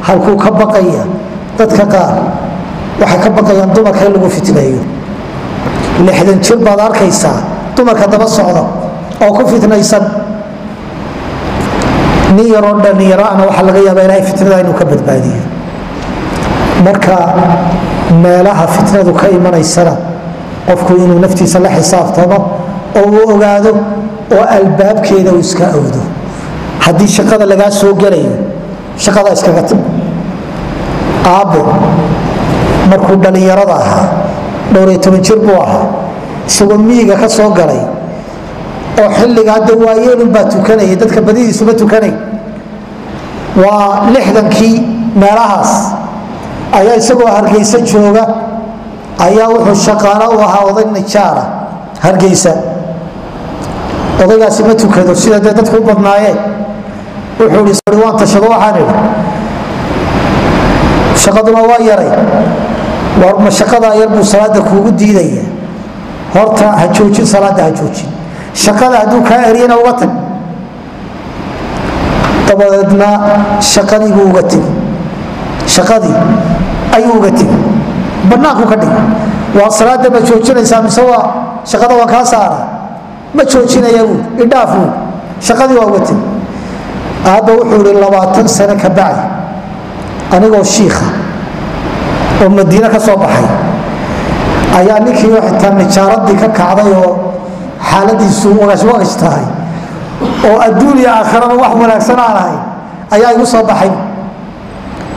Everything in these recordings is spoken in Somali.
halkuu ka baqaya dadka qaar waxay ka baqayaan dumarka in lagu fitneeyo 60 jir baad arkaysaa dumarka daba socda oo ku fitnaysan nin yaroo dhalinyaraana waxaa laga yaabaa ilaahay fitnada inuu ka badbaadiyo marka meelaha fitnadu ka imanaysana qofku inuu naftiisa la xisaabtamo oo uu ogaado oo albaabkeeda uu iska awdo haddii shaqada lagaa soo gelayo shaqada iskaga tag aabbo markuu dhalinyarada ahaa 12 jir buu ahaa isagoo miyiga ka soo galay oo xilliga hadda waayeelunbaa tukanayay dadka badidiisuma tukanay waa 60kii meelahaas ayaa isagoo Hargeysa jooga ayaa wuxuu shaqaale u ahaa oday nijaara Hargeysa odaygaasi ma tukado sida dadku u badnaayeen wuxuu yiri waan tashado waxaan idhi shaqaduna waa yaray war ma shaqada yar buu salaada kuugu diidaya horta ha joojin salaada ha joojin shaqada hadduu kaa eriyana uga tag dabadeedna shaqadii buu uga tegi shaqadii ayuu uga tegi bannaanku ka dhig waa salaada ma joojinaysaa mise waa shaqada waan kaa saara ma joojinaya buu idhaafu shaqadii waa uga tegi aabba wuxuu yidhi 20 sano ka bacdi anigoo shiikha oo madiina ka soo baxay ayaa ninkii xitaa nijaaradii ka kacday oo xaaladiisu wagash tahay oo adduuniya aakhirada wax wanaagsan aan ahayn ayaa igu soo baxay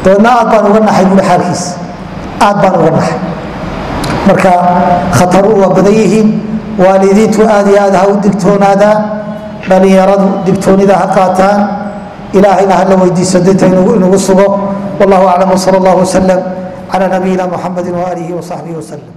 doona aad baan uga naxay buu xaalkiis aad baan uga naxay marka khataru waa badan yihiin waalidiintu aad iyo aad ha u digtoonaadaan dhalinyaradu digtoonida ha qaataan ilaahayna ha la weydiiso dinta inugu sugo wallahu aclam wa sala allahu wasalam على نبينا محمد وآله وصحبه وسلم